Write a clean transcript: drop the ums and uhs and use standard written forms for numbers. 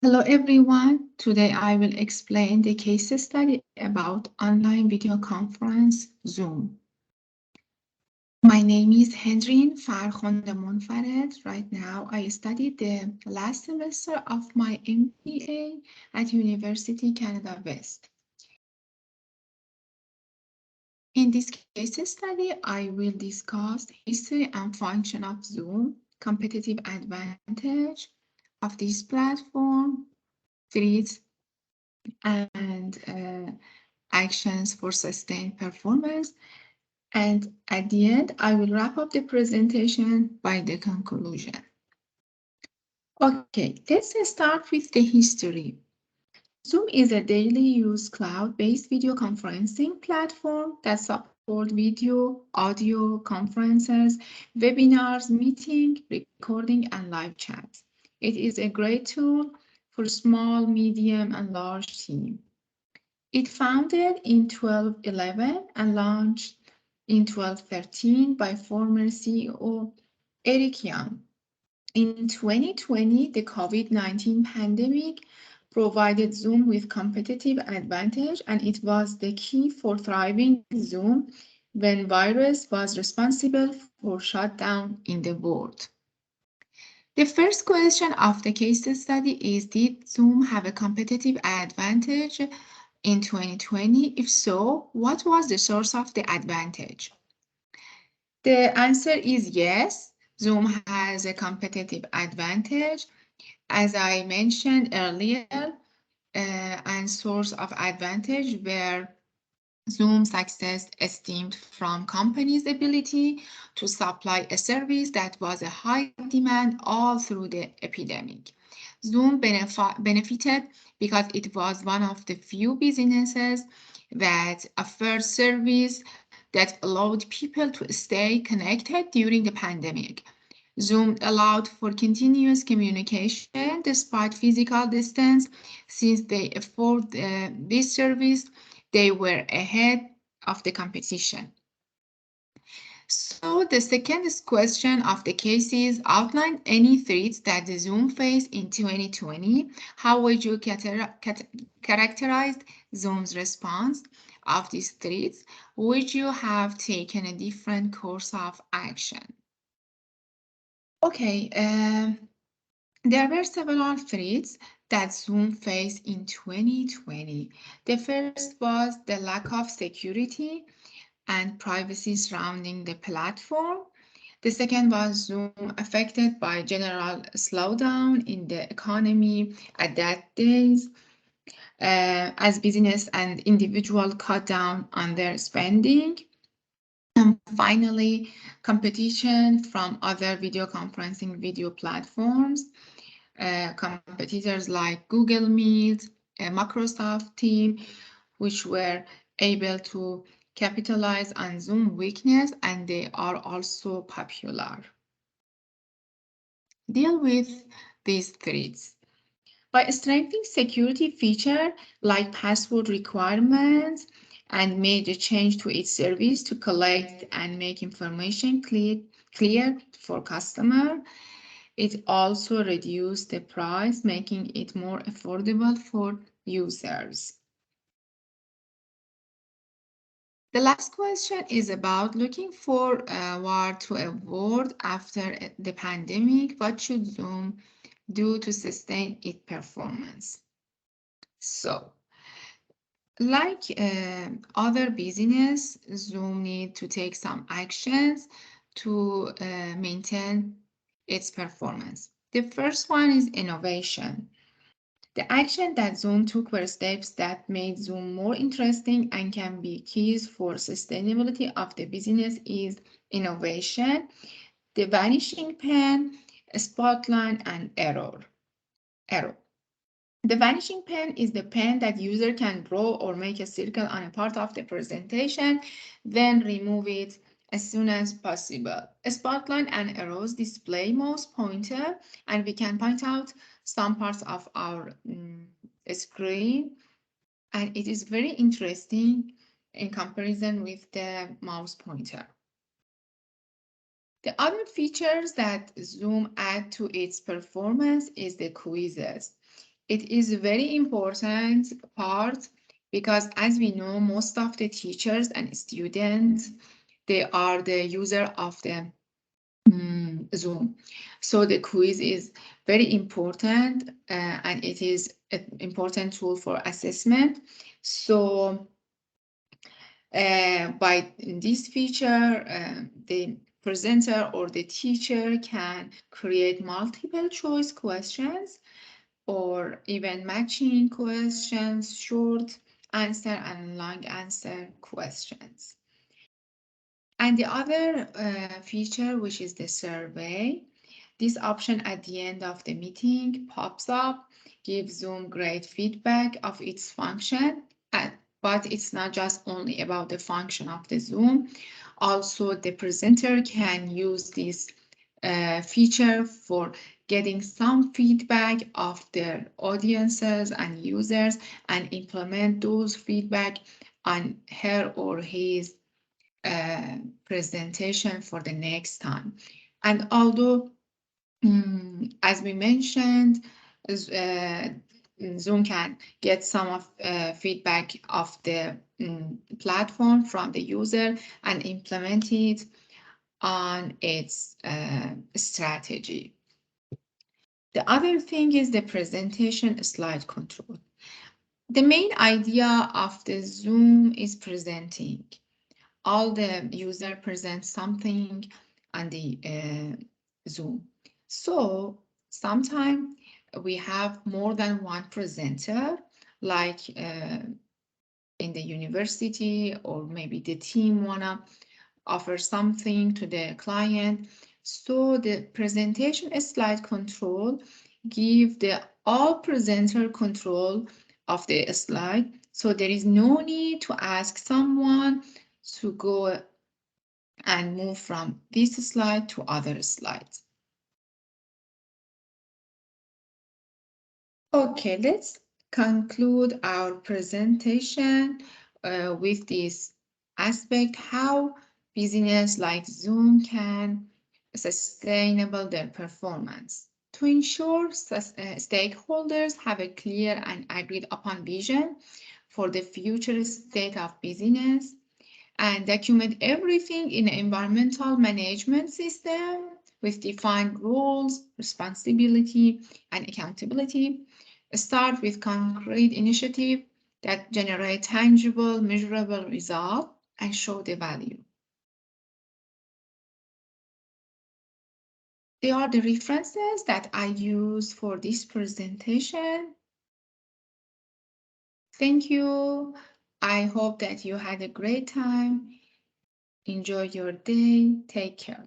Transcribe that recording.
Hello everyone. Today I will explain the case study about online video conference Zoom. My name is Hendrin Farkhondehmonfared. Right now I studied the last semester of my MBA at University Canada West. In this case study, I will discuss history and function of Zoom, competitive advantage of this platform, threats and actions for sustained performance. And at the end, I will wrap up the presentation by the conclusion. Okay, let's start with the history. Zoom is a daily use cloud-based video conferencing platform that supports video, audio, conferences, webinars, meeting, recording, and live chats. It is a great tool for small, medium, and large teams. It founded in 1211 and launched in 1213 by former CEO Eric Young. In 2020, the COVID-19 pandemic provided Zoom with competitive advantage, and it was the key for thriving Zoom when virus was responsible for shutdown in the world. The first question of the case study is, did Zoom have a competitive advantage in 2020? If so, what was the source of the advantage? The answer is yes, Zoom has a competitive advantage. As I mentioned earlier, and source of advantage were Zoom success stemmed from companies' ability to supply a service that was a high demand all through the epidemic. Zoom benefited because it was one of the few businesses that offered service that allowed people to stay connected during the pandemic. Zoom allowed for continuous communication despite physical distance. Since they afford this service, they were ahead of the competition. So the second question of the case is, outline any threats that the Zoom faced in 2020. How would you characterize Zoom's response of these threats? Would you have taken a different course of action? Okay, there were several threats that Zoom faced in 2020. The first was the lack of security and privacy surrounding the platform. The second was Zoom affected by general slowdown in the economy at that days, as business and individual cut down on their spending. And finally, competition from other video conferencing video platforms, competitors like Google Meet, Microsoft Team, which were able to capitalize on Zoom weakness, and they are also popular. Deal with these threats by strengthening security features like password requirements, and made a change to its service to collect and make information clear for customer. It also reduced the price, making it more affordable for users. The last question is about looking forward to a world after the pandemic. What should Zoom do to sustain its performance? So, like other business, Zoom need to take some actions to maintain its performance. The first one is innovation. The action that Zoom took were steps that made Zoom more interesting and can be keys for sustainability of the business is innovation, the vanishing pen, spotlight, and arrow. The vanishing pen is the pen that user can draw or make a circle on a part of the presentation, then remove it as soon as possible. A spotlight and arrows display mouse pointer, and we can point out some parts of our screen, and it is very interesting in comparison with the mouse pointer. The other features that Zoom add to its performance is the quizzes. It is a very important part because as we know, most of the teachers and students, they are the user of the Zoom. So the quiz is very important and it is an important tool for assessment. So by this feature, the presenter or the teacher can create multiple choice questions or even matching questions, short answer and long answer questions. And the other feature, which is the survey, this option at the end of the meeting pops up, gives Zoom great feedback of its function, but it's not just only about the function of the Zoom. Also, the presenter can use this feature for getting some feedback of their audiences and users and implement those feedback on her or his presentation for the next time. And although, as we mentioned, Zoom can get some of feedback of the platform from the user and implement it on its strategy. The other thing is the presentation slide control. The main idea of the Zoom is presenting. All the user presents something on the Zoom. So sometimes we have more than one presenter, like in the university, or maybe the team wanna offer something to the client. So the presentation slide control give the all presenter control of the slide. So there is no need to ask someone to go and move from this slide to other slides. Okay, let's conclude our presentation with this aspect, how business like Zoom can sustainable their performance. To ensure stakeholders have a clear and agreed upon vision for the future state of business, and document everything in an environmental management system with defined roles, responsibility, and accountability. Start with concrete initiative that generate tangible, measurable result and show the value. They are the references that I use for this presentation. Thank you. I hope that you had a great time. Enjoy your day. Take care.